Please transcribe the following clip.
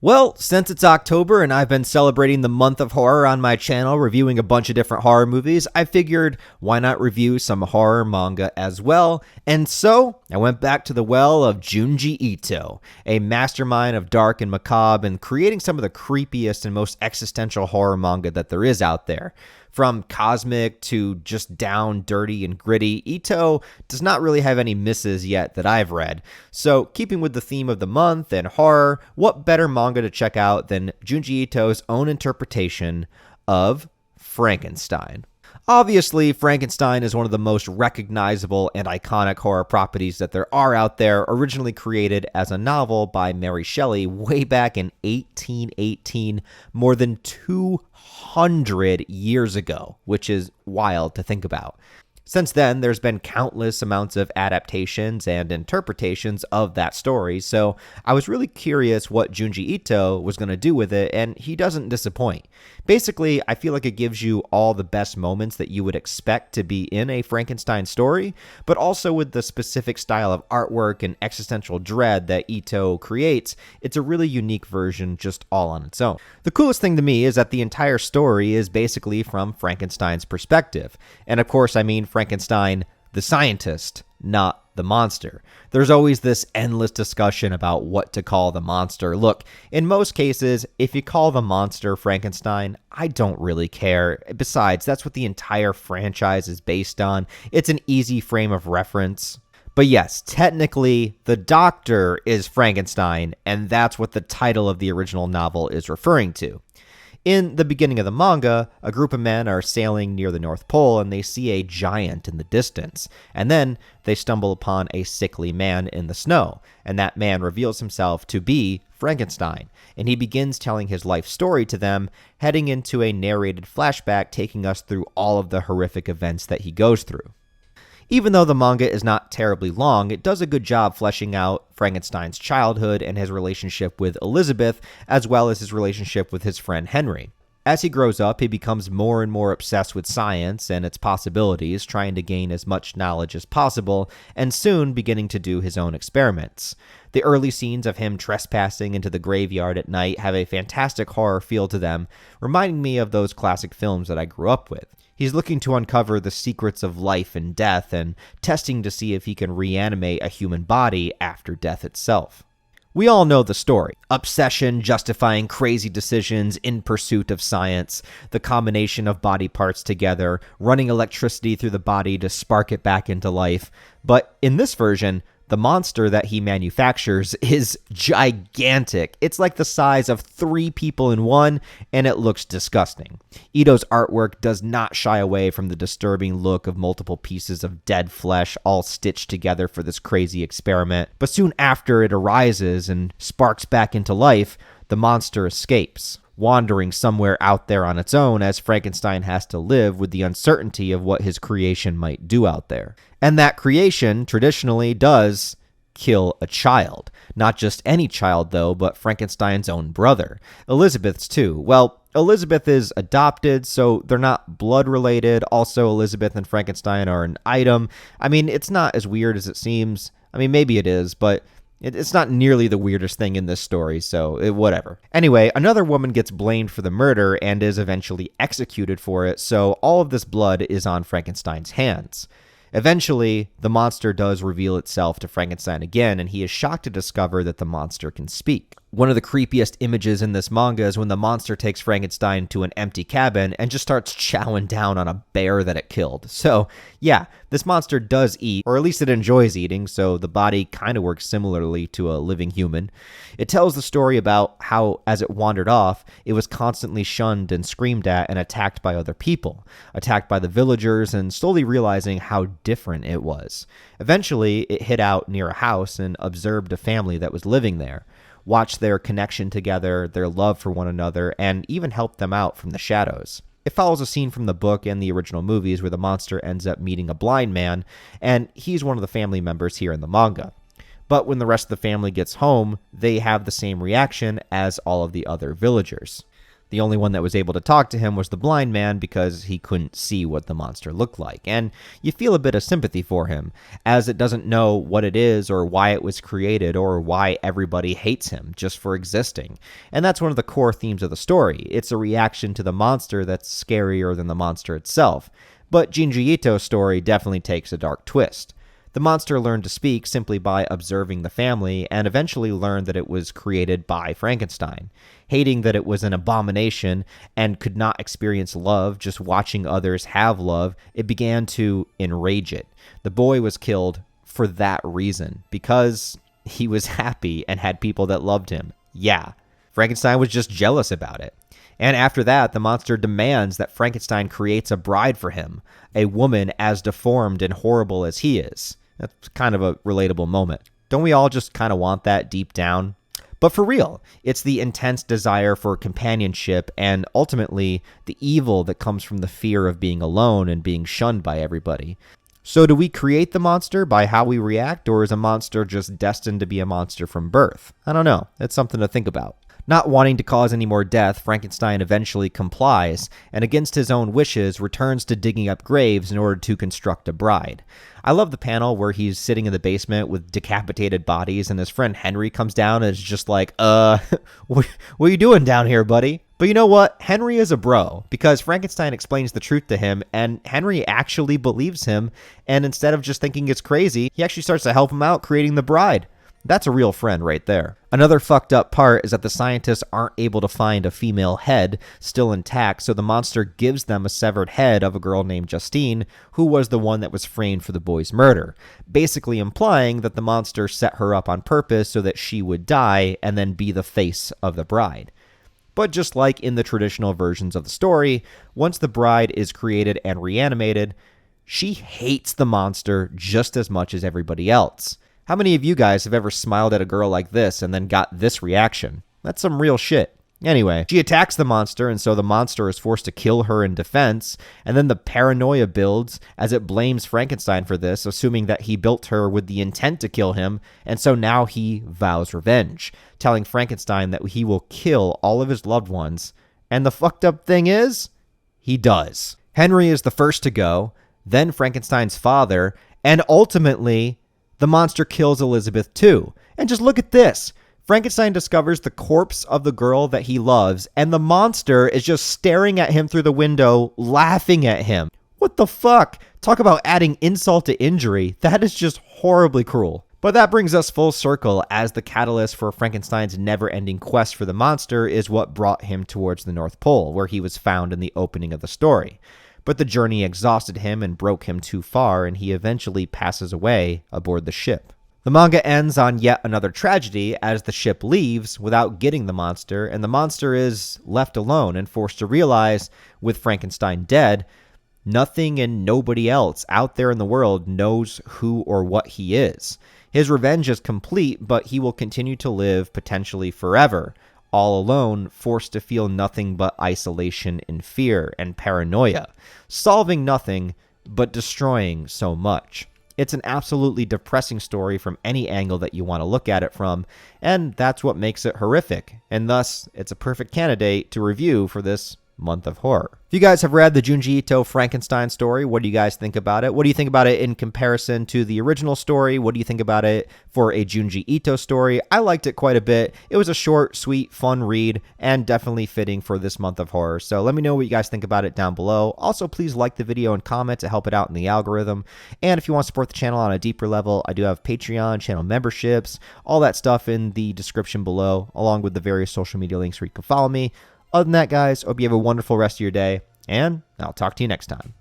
Well, since it's October and I've been celebrating the month of horror on my channel, reviewing a bunch of different horror movies, I figured why not review some horror manga as well? And so I went back to the well of Junji Ito, a mastermind of dark and macabre and creating some of the creepiest and most existential horror manga that there is out there. From cosmic to just down, dirty, and gritty, Ito does not really have any misses yet that I've read. So, keeping with the theme of the month and horror, what better manga to check out than Junji Ito's own interpretation of Frankenstein? Obviously, Frankenstein is one of the most recognizable and iconic horror properties that there are out there, originally created as a novel by Mary Shelley way back in 1818, more than 200 years ago, which is wild to think about. Since then, there's been countless amounts of adaptations and interpretations of that story, so I was really curious what Junji Ito was going to do with it, and he doesn't disappoint. Basically, I feel like it gives you all the best moments that you would expect to be in a Frankenstein story, but also with the specific style of artwork and existential dread that Ito creates, it's a really unique version just all on its own. The coolest thing to me is that the entire story is basically from Frankenstein's perspective, and of course I mean Frankenstein, the scientist, not the monster. There's always this endless discussion about what to call the monster. Look, in most cases, if you call the monster Frankenstein, I don't really care. Besides, that's what the entire franchise is based on. It's an easy frame of reference. But yes, technically, the doctor is Frankenstein, and that's what the title of the original novel is referring to. In the beginning of the manga, a group of men are sailing near the North Pole and they see a giant in the distance. And then they stumble upon a sickly man in the snow. And that man reveals himself to be Frankenstein. And he begins telling his life story to them, heading into a narrated flashback taking us through all of the horrific events that he goes through. Even though the manga is not terribly long, it does a good job fleshing out Frankenstein's childhood and his relationship with Elizabeth, as well as his relationship with his friend Henry. As he grows up, he becomes more and more obsessed with science and its possibilities, trying to gain as much knowledge as possible, and soon beginning to do his own experiments. The early scenes of him trespassing into the graveyard at night have a fantastic horror feel to them, reminding me of those classic films that I grew up with. He's looking to uncover the secrets of life and death and testing to see if he can reanimate a human body after death itself. We all know the story. Obsession justifying crazy decisions in pursuit of science, the combination of body parts together, running electricity through the body to spark it back into life. But in this version, the monster that he manufactures is gigantic. It's like the size of 3 people in one, and it looks disgusting. Ito's artwork does not shy away from the disturbing look of multiple pieces of dead flesh all stitched together for this crazy experiment. But soon after it arises and sparks back into life, the monster escapes, wandering somewhere out there on its own as Frankenstein has to live with the uncertainty of what his creation might do out there. And that creation traditionally does kill a child. Not just any child, though, but Frankenstein's own brother. Elizabeth's too. Well, Elizabeth is adopted, so they're not blood related. Also, Elizabeth and Frankenstein are an item. I mean, it's not as weird as it seems. I mean, maybe it is, but it's not nearly the weirdest thing in this story, so whatever. Anyway, another woman gets blamed for the murder and is eventually executed for it, so all of this blood is on Frankenstein's hands. Eventually, the monster does reveal itself to Frankenstein again, and he is shocked to discover that the monster can speak. One of the creepiest images in this manga is when the monster takes Frankenstein to an empty cabin and just starts chowing down on a bear that it killed. So, yeah, this monster does eat, or at least it enjoys eating, so the body kind of works similarly to a living human. It tells the story about how, as it wandered off, it was constantly shunned and screamed at and attacked by other people, attacked by the villagers, and slowly realizing how different it was. Eventually, it hid out near a house and observed a family that was living there, watched their connection together, their love for one another, and even helped them out from the shadows. It follows a scene from the book and the original movies where the monster ends up meeting a blind man, and he's one of the family members here in the manga. But when the rest of the family gets home, they have the same reaction as all of the other villagers. The only one that was able to talk to him was the blind man because he couldn't see what the monster looked like. And you feel a bit of sympathy for him, as it doesn't know what it is or why it was created or why everybody hates him just for existing. And that's one of the core themes of the story. It's a reaction to the monster that's scarier than the monster itself. But Junji Ito's story definitely takes a dark twist. The monster learned to speak simply by observing the family and eventually learned that it was created by Frankenstein. Hating that it was an abomination and could not experience love, just watching others have love, it began to enrage it. The boy was killed for that reason, because he was happy and had people that loved him. Yeah, Frankenstein was just jealous about it. And after that, the monster demands that Frankenstein creates a bride for him, a woman as deformed and horrible as he is. That's kind of a relatable moment. Don't we all just kind of want that deep down? But for real, it's the intense desire for companionship and ultimately the evil that comes from the fear of being alone and being shunned by everybody. So do we create the monster by how we react, or is a monster just destined to be a monster from birth? I don't know. It's something to think about. Not wanting to cause any more death, Frankenstein eventually complies, and against his own wishes, returns to digging up graves in order to construct a bride. I love the panel where he's sitting in the basement with decapitated bodies, and his friend Henry comes down and is just like, what are you doing down here, buddy? But you know what? Henry is a bro, because Frankenstein explains the truth to him, and Henry actually believes him, and instead of just thinking it's crazy, he actually starts to help him out creating the bride. That's a real friend right there. Another fucked up part is that the scientists aren't able to find a female head still intact, so the monster gives them a severed head of a girl named Justine, who was the one that was framed for the boy's murder, basically implying that the monster set her up on purpose so that she would die and then be the face of the bride. But just like in the traditional versions of the story, once the bride is created and reanimated, she hates the monster just as much as everybody else. How many of you guys have ever smiled at a girl like this and then got this reaction? That's some real shit. Anyway, she attacks the monster, and so the monster is forced to kill her in defense, and then the paranoia builds as it blames Frankenstein for this, assuming that he built her with the intent to kill him, and so now he vows revenge, telling Frankenstein that he will kill all of his loved ones, and the fucked up thing is, he does. Henry is the first to go, then Frankenstein's father, and ultimately, the monster kills Elizabeth too. And just look at this. Frankenstein discovers the corpse of the girl that he loves, and the monster is just staring at him through the window, laughing at him. What the fuck? Talk about adding insult to injury. That is just horribly cruel. But that brings us full circle, as the catalyst for Frankenstein's never-ending quest for the monster is what brought him towards the North Pole, where he was found in the opening of the story. But the journey exhausted him and broke him too far, and he eventually passes away aboard the ship. The manga ends on yet another tragedy as the ship leaves without getting the monster, and the monster is left alone and forced to realize, with Frankenstein dead, nothing and nobody else out there in the world knows who or what he is. His revenge is complete, but he will continue to live potentially forever, all alone, forced to feel nothing but isolation and fear and paranoia, solving nothing, but destroying so much. It's an absolutely depressing story from any angle that you want to look at it from, and that's what makes it horrific, and thus, it's a perfect candidate to review for this month of horror. If you guys have read the Junji Ito Frankenstein story, what do you guys think about it? What do you think about it in comparison to the original story? What do you think about it for a Junji Ito story? I liked it quite a bit. It was a short, sweet, fun read, and definitely fitting for this month of horror. So let me know what you guys think about it down below. Also, please like the video and comment to help it out in the algorithm. And if you want to support the channel on a deeper level, I do have Patreon, channel memberships, all that stuff in the description below, along with the various social media links where you can follow me. Other than that, guys, hope you have a wonderful rest of your day, and I'll talk to you next time.